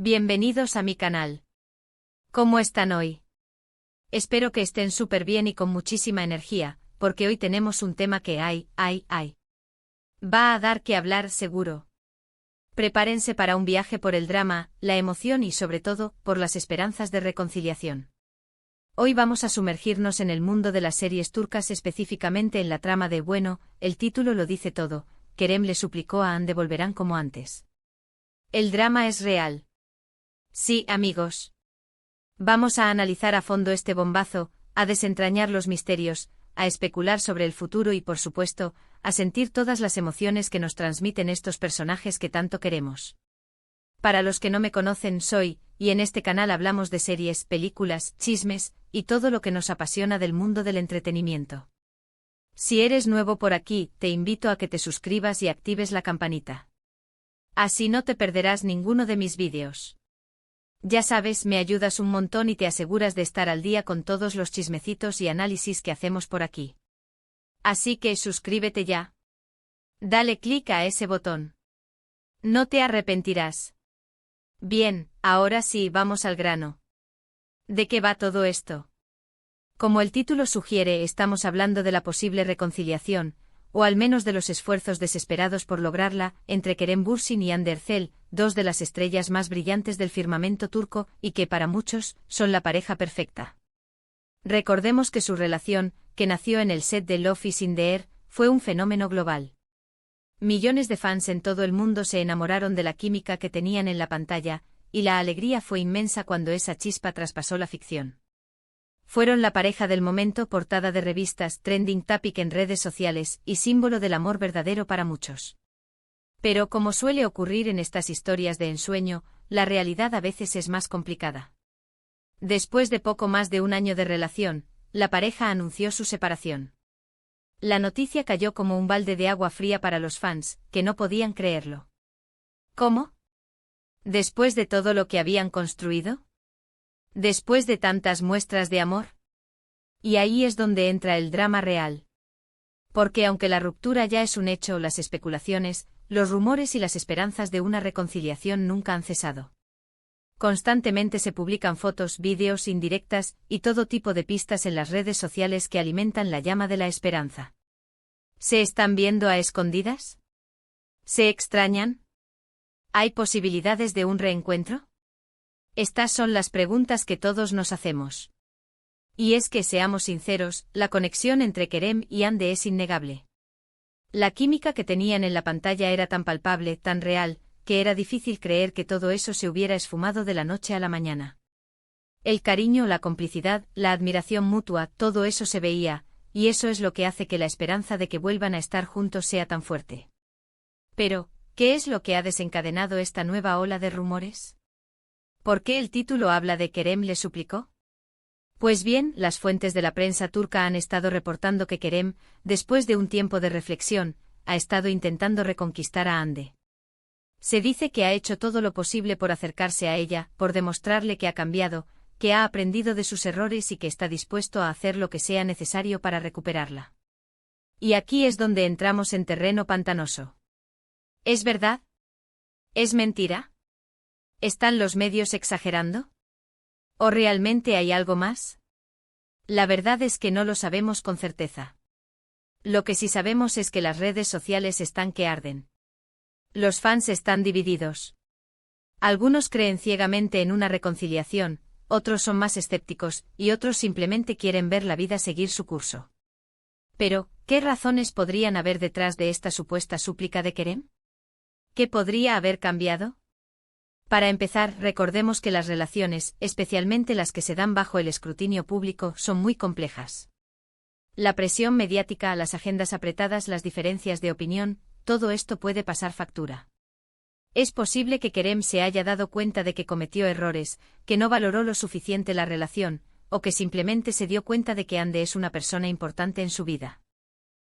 Bienvenidos a mi canal. ¿Cómo están hoy? Espero que estén súper bien y con muchísima energía, porque hoy tenemos un tema que va a dar que hablar seguro. Prepárense para un viaje por el drama, la emoción y sobre todo, por las esperanzas de reconciliación. Hoy vamos a sumergirnos en el mundo de las series turcas, específicamente en la trama de Bueno, el título lo dice todo, Kerem le suplicó a Hande volverán como antes. El drama es real. Sí, amigos. Vamos a analizar a fondo este bombazo, a desentrañar los misterios, a especular sobre el futuro y por supuesto, a sentir todas las emociones que nos transmiten estos personajes que tanto queremos. Para los que no me conocen y en este canal hablamos de series, películas, chismes, y todo lo que nos apasiona del mundo del entretenimiento. Si eres nuevo por aquí, te invito a que te suscribas y actives la campanita. Así no te perderás ninguno de mis vídeos. Ya sabes, me ayudas un montón y te aseguras de estar al día con todos los chismecitos y análisis que hacemos por aquí. Así que suscríbete ya. Dale clic a ese botón. No te arrepentirás. Bien, ahora sí, vamos al grano. ¿De qué va todo esto? Como el título sugiere, estamos hablando de la posible reconciliación, o al menos de los esfuerzos desesperados por lograrla, entre Kerem Bürsin y Hande Erçel, dos de las estrellas más brillantes del firmamento turco y que para muchos son la pareja perfecta. Recordemos que su relación, que nació en el set de Love is in the Air, fue un fenómeno global. Millones de fans en todo el mundo se enamoraron de la química que tenían en la pantalla, y la alegría fue inmensa cuando esa chispa traspasó la ficción. Fueron la pareja del momento, portada de revistas, trending topic en redes sociales y símbolo del amor verdadero para muchos. Pero como suele ocurrir en estas historias de ensueño, la realidad a veces es más complicada. Después de poco más de un año de relación, la pareja anunció su separación. La noticia cayó como un balde de agua fría para los fans, que no podían creerlo. ¿Cómo? ¿Después de todo lo que habían construido? ¿Después de tantas muestras de amor? Y ahí es donde entra el drama real. Porque aunque la ruptura ya es un hecho, las especulaciones, los rumores y las esperanzas de una reconciliación nunca han cesado. Constantemente se publican fotos, vídeos, indirectas y todo tipo de pistas en las redes sociales que alimentan la llama de la esperanza. ¿Se están viendo a escondidas? ¿Se extrañan? ¿Hay posibilidades de un reencuentro? Estas son las preguntas que todos nos hacemos. Y es que, seamos sinceros, la conexión entre Kerem y Hande es innegable. La química que tenían en la pantalla era tan palpable, tan real, que era difícil creer que todo eso se hubiera esfumado de la noche a la mañana. El cariño, la complicidad, la admiración mutua, todo eso se veía, y eso es lo que hace que la esperanza de que vuelvan a estar juntos sea tan fuerte. Pero, ¿qué es lo que ha desencadenado esta nueva ola de rumores? ¿Por qué el título habla de Kerem le suplicó? Pues bien, las fuentes de la prensa turca han estado reportando que Kerem, después de un tiempo de reflexión, ha estado intentando reconquistar a Hande. Se dice que ha hecho todo lo posible por acercarse a ella, por demostrarle que ha cambiado, que ha aprendido de sus errores y que está dispuesto a hacer lo que sea necesario para recuperarla. Y aquí es donde entramos en terreno pantanoso. ¿Es verdad? ¿Es mentira? ¿Están los medios exagerando? ¿O realmente hay algo más? La verdad es que no lo sabemos con certeza. Lo que sí sabemos es que las redes sociales están que arden. Los fans están divididos. Algunos creen ciegamente en una reconciliación, otros son más escépticos, y otros simplemente quieren ver la vida seguir su curso. Pero, ¿qué razones podrían haber detrás de esta supuesta súplica de Kerem? ¿Qué podría haber cambiado? Para empezar, recordemos que las relaciones, especialmente las que se dan bajo el escrutinio público, son muy complejas. La presión mediática, las agendas apretadas, las diferencias de opinión, todo esto puede pasar factura. Es posible que Kerem se haya dado cuenta de que cometió errores, que no valoró lo suficiente la relación, o que simplemente se dio cuenta de que Hande es una persona importante en su vida.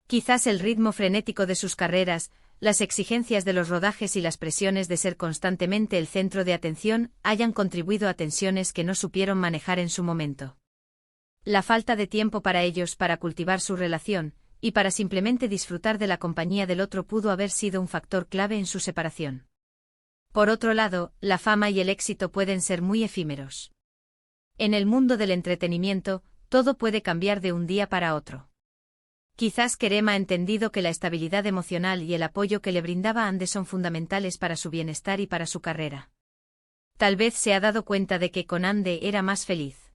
Quizás el ritmo frenético de sus carreras, las exigencias de los rodajes y las presiones de ser constantemente el centro de atención hayan contribuido a tensiones que no supieron manejar en su momento. La falta de tiempo para ellos para cultivar su relación, y para simplemente disfrutar de la compañía del otro pudo haber sido un factor clave en su separación. Por otro lado, la fama y el éxito pueden ser muy efímeros. En el mundo del entretenimiento, todo puede cambiar de un día para otro. Quizás Kerem ha entendido que la estabilidad emocional y el apoyo que le brindaba Ande son fundamentales para su bienestar y para su carrera. Tal vez se ha dado cuenta de que con Ande era más feliz.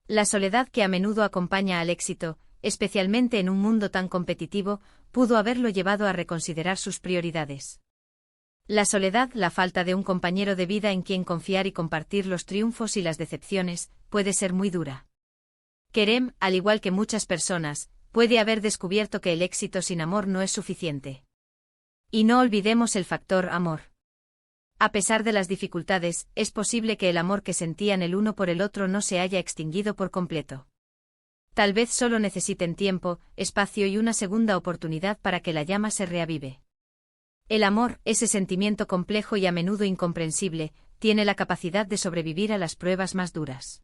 La soledad que a menudo acompaña al éxito, especialmente en un mundo tan competitivo, pudo haberlo llevado a reconsiderar sus prioridades. La soledad, la falta de un compañero de vida en quien confiar y compartir los triunfos y las decepciones, puede ser muy dura. Kerem, al igual que muchas personas, puede haber descubierto que el éxito sin amor no es suficiente. Y no olvidemos el factor amor. A pesar de las dificultades, es posible que el amor que sentían el uno por el otro no se haya extinguido por completo. Tal vez solo necesiten tiempo, espacio y una segunda oportunidad para que la llama se reavive. El amor, ese sentimiento complejo y a menudo incomprensible, tiene la capacidad de sobrevivir a las pruebas más duras.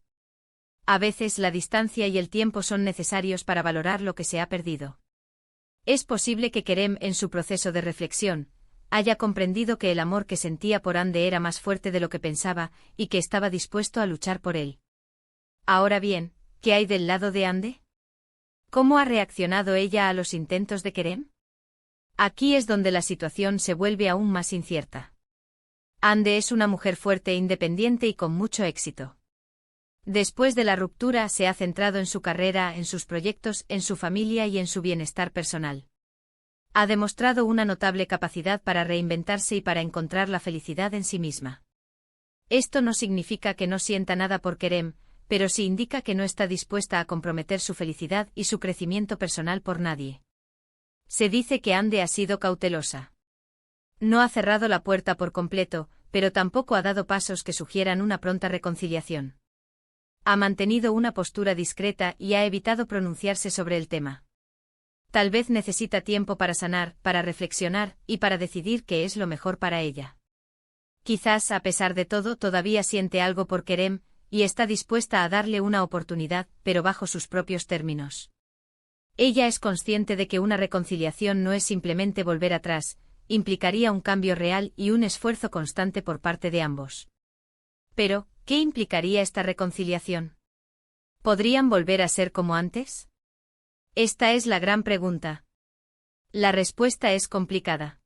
A veces la distancia y el tiempo son necesarios para valorar lo que se ha perdido. Es posible que Kerem, en su proceso de reflexión, haya comprendido que el amor que sentía por Ande era más fuerte de lo que pensaba y que estaba dispuesto a luchar por él. Ahora bien, ¿qué hay del lado de Ande? ¿Cómo ha reaccionado ella a los intentos de Kerem? Aquí es donde la situación se vuelve aún más incierta. Ande es una mujer fuerte e independiente y con mucho éxito. Después de la ruptura se ha centrado en su carrera, en sus proyectos, en su familia y en su bienestar personal. Ha demostrado una notable capacidad para reinventarse y para encontrar la felicidad en sí misma. Esto no significa que no sienta nada por Kerem, pero sí indica que no está dispuesta a comprometer su felicidad y su crecimiento personal por nadie. Se dice que Ande ha sido cautelosa. No ha cerrado la puerta por completo, pero tampoco ha dado pasos que sugieran una pronta reconciliación. Ha mantenido una postura discreta y ha evitado pronunciarse sobre el tema. Tal vez necesita tiempo para sanar, para reflexionar y para decidir qué es lo mejor para ella. Quizás, a pesar de todo, todavía siente algo por Kerem y está dispuesta a darle una oportunidad, pero bajo sus propios términos. Ella es consciente de que una reconciliación no es simplemente volver atrás, implicaría un cambio real y un esfuerzo constante por parte de ambos. Pero, ¿qué implicaría esta reconciliación? ¿Podrían volver a ser como antes? Esta es la gran pregunta. La respuesta es complicada.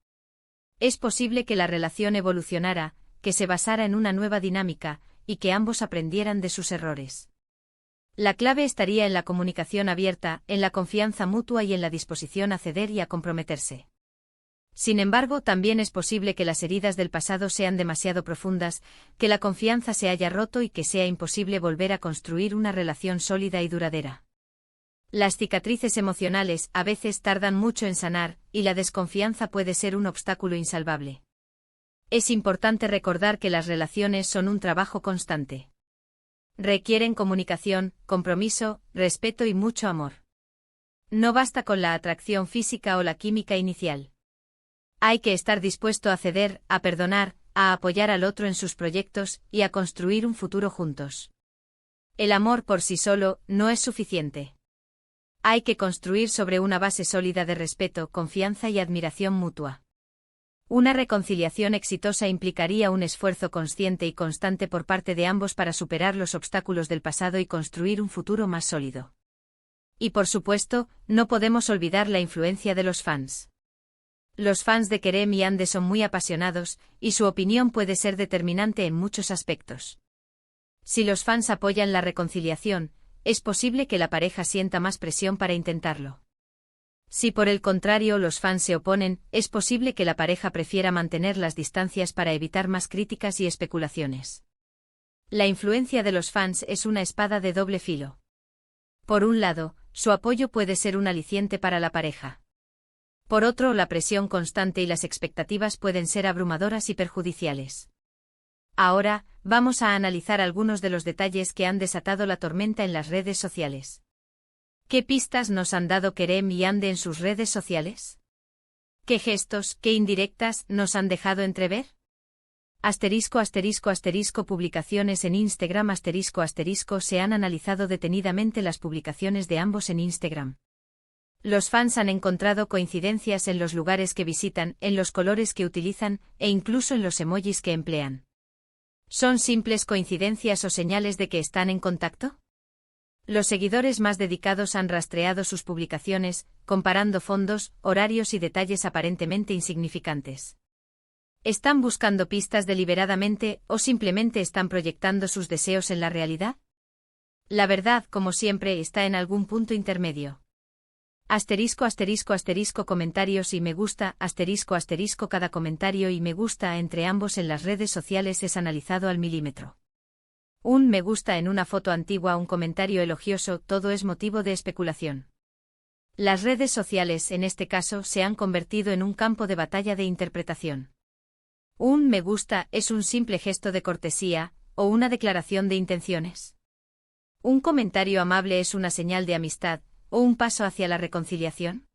Es posible que la relación evolucionara, que se basara en una nueva dinámica, y que ambos aprendieran de sus errores. La clave estaría en la comunicación abierta, en la confianza mutua y en la disposición a ceder y a comprometerse. Sin embargo, también es posible que las heridas del pasado sean demasiado profundas, que la confianza se haya roto y que sea imposible volver a construir una relación sólida y duradera. Las cicatrices emocionales a veces tardan mucho en sanar, y la desconfianza puede ser un obstáculo insalvable. Es importante recordar que las relaciones son un trabajo constante. Requieren comunicación, compromiso, respeto y mucho amor. No basta con la atracción física o la química inicial. Hay que estar dispuesto a ceder, a perdonar, a apoyar al otro en sus proyectos y a construir un futuro juntos. El amor por sí solo no es suficiente. Hay que construir sobre una base sólida de respeto, confianza y admiración mutua. Una reconciliación exitosa implicaría un esfuerzo consciente y constante por parte de ambos para superar los obstáculos del pasado y construir un futuro más sólido. Y por supuesto, no podemos olvidar la influencia de los fans. Los fans de Kerem y Ande son muy apasionados, y su opinión puede ser determinante en muchos aspectos. Si los fans apoyan la reconciliación, es posible que la pareja sienta más presión para intentarlo. Si por el contrario los fans se oponen, es posible que la pareja prefiera mantener las distancias para evitar más críticas y especulaciones. La influencia de los fans es una espada de doble filo. Por un lado, su apoyo puede ser un aliciente para la pareja. Por otro, la presión constante y las expectativas pueden ser abrumadoras y perjudiciales. Ahora, vamos a analizar algunos de los detalles que han desatado la tormenta en las redes sociales. ¿Qué pistas nos han dado Kerem y Ande en sus redes sociales? ¿Qué gestos, qué indirectas nos han dejado entrever? ***** Publicaciones en Instagram **** Se han analizado detenidamente las publicaciones de ambos en Instagram. Los fans han encontrado coincidencias en los lugares que visitan, en los colores que utilizan, e incluso en los emojis que emplean. ¿Son simples coincidencias o señales de que están en contacto? Los seguidores más dedicados han rastreado sus publicaciones, comparando fondos, horarios y detalles aparentemente insignificantes. ¿Están buscando pistas deliberadamente o simplemente están proyectando sus deseos en la realidad? La verdad, como siempre, está en algún punto intermedio. Asterisco asterisco asterisco comentarios y me gusta asterisco asterisco cada comentario y me gusta entre ambos en las redes sociales es analizado al milímetro. Un me gusta en una foto antigua, un comentario elogioso, todo es motivo de especulación. Las redes sociales, en este caso, se han convertido en un campo de batalla de interpretación. Un me gusta es un simple gesto de cortesía, o una declaración de intenciones. Un comentario amable es una señal de amistad, o un paso hacia la reconciliación.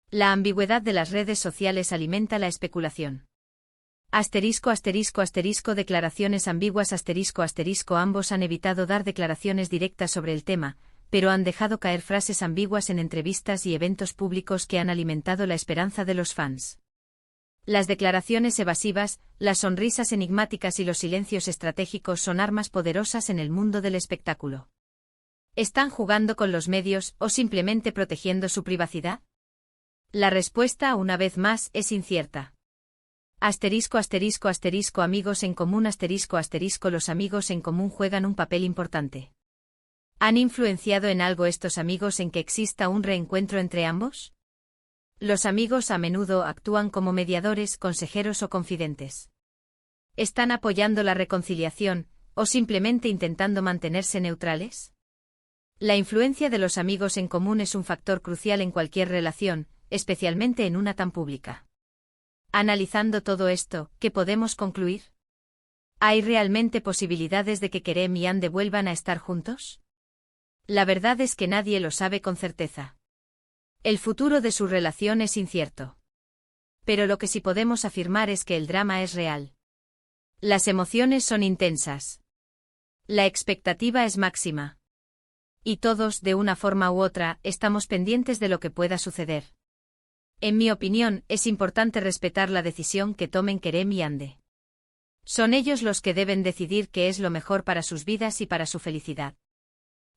La ambigüedad de las redes sociales alimenta la especulación. Asterisco asterisco asterisco declaraciones ambiguas asterisco asterisco ambos han evitado dar declaraciones directas sobre el tema, pero han dejado caer frases ambiguas en entrevistas y eventos públicos que han alimentado la esperanza de los fans. Las declaraciones evasivas, las sonrisas enigmáticas y los silencios estratégicos son armas poderosas en el mundo del espectáculo. ¿Están jugando con los medios o simplemente protegiendo su privacidad? La respuesta, una vez más, es incierta. Asterisco asterisco asterisco amigos en común asterisco asterisco los amigos en común juegan un papel importante. ¿Han influenciado en algo estos amigos en que exista un reencuentro entre ambos? Los amigos a menudo actúan como mediadores, consejeros o confidentes. ¿Están apoyando la reconciliación o simplemente intentando mantenerse neutrales? La influencia de los amigos en común es un factor crucial en cualquier relación, especialmente en una tan pública. Analizando todo esto, ¿qué podemos concluir? ¿Hay realmente posibilidades de que Kerem y Anne vuelvan a estar juntos? La verdad es que nadie lo sabe con certeza. El futuro de su relación es incierto. Pero lo que sí podemos afirmar es que el drama es real. Las emociones son intensas. La expectativa es máxima. Y todos, de una forma u otra, estamos pendientes de lo que pueda suceder. En mi opinión, es importante respetar la decisión que tomen Kerem y Anne. Son ellos los que deben decidir qué es lo mejor para sus vidas y para su felicidad.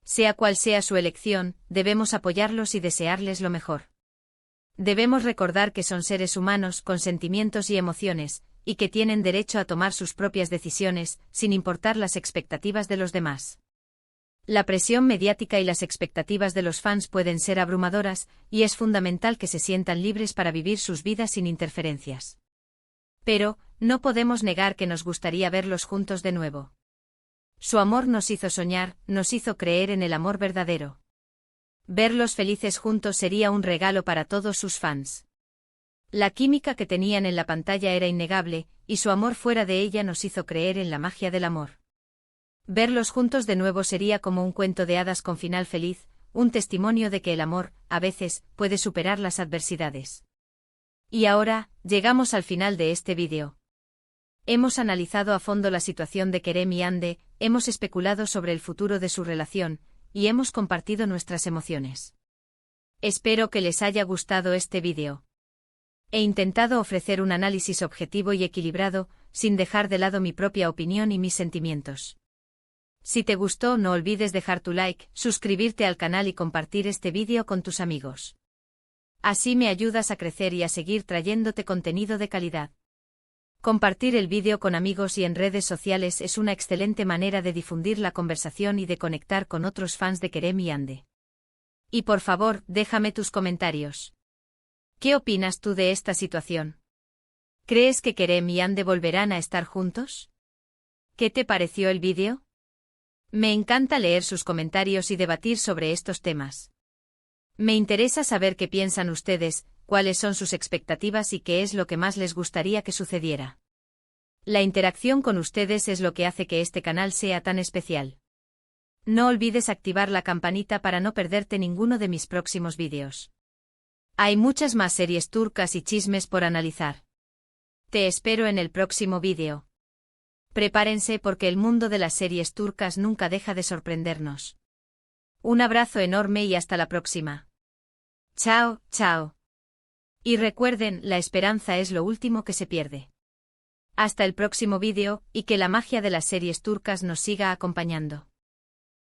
Sea cual sea su elección, debemos apoyarlos y desearles lo mejor. Debemos recordar que son seres humanos con sentimientos y emociones, y que tienen derecho a tomar sus propias decisiones, sin importar las expectativas de los demás. La presión mediática y las expectativas de los fans pueden ser abrumadoras, y es fundamental que se sientan libres para vivir sus vidas sin interferencias. Pero, no podemos negar que nos gustaría verlos juntos de nuevo. Su amor nos hizo soñar, nos hizo creer en el amor verdadero. Verlos felices juntos sería un regalo para todos sus fans. La química que tenían en la pantalla era innegable, y su amor fuera de ella nos hizo creer en la magia del amor. Verlos juntos de nuevo sería como un cuento de hadas con final feliz, un testimonio de que el amor, a veces, puede superar las adversidades. Y ahora, llegamos al final de este vídeo. Hemos analizado a fondo la situación de Kerem y Anne, hemos especulado sobre el futuro de su relación, y hemos compartido nuestras emociones. Espero que les haya gustado este vídeo. He intentado ofrecer un análisis objetivo y equilibrado, sin dejar de lado mi propia opinión y mis sentimientos. Si te gustó, no olvides dejar tu like, suscribirte al canal y compartir este vídeo con tus amigos. Así me ayudas a crecer y a seguir trayéndote contenido de calidad. Compartir el vídeo con amigos y en redes sociales es una excelente manera de difundir la conversación y de conectar con otros fans de Kerem y Anne. Y por favor, déjame tus comentarios. ¿Qué opinas tú de esta situación? ¿Crees que Kerem y Anne volverán a estar juntos? ¿Qué te pareció el vídeo? Me encanta leer sus comentarios y debatir sobre estos temas. Me interesa saber qué piensan ustedes, cuáles son sus expectativas y qué es lo que más les gustaría que sucediera. La interacción con ustedes es lo que hace que este canal sea tan especial. No olvides activar la campanita para no perderte ninguno de mis próximos vídeos. Hay muchas más series turcas y chismes por analizar. Te espero en el próximo vídeo. Prepárense porque el mundo de las series turcas nunca deja de sorprendernos. Un abrazo enorme y hasta la próxima. Chao, chao. Y recuerden, la esperanza es lo último que se pierde. Hasta el próximo vídeo, y que la magia de las series turcas nos siga acompañando.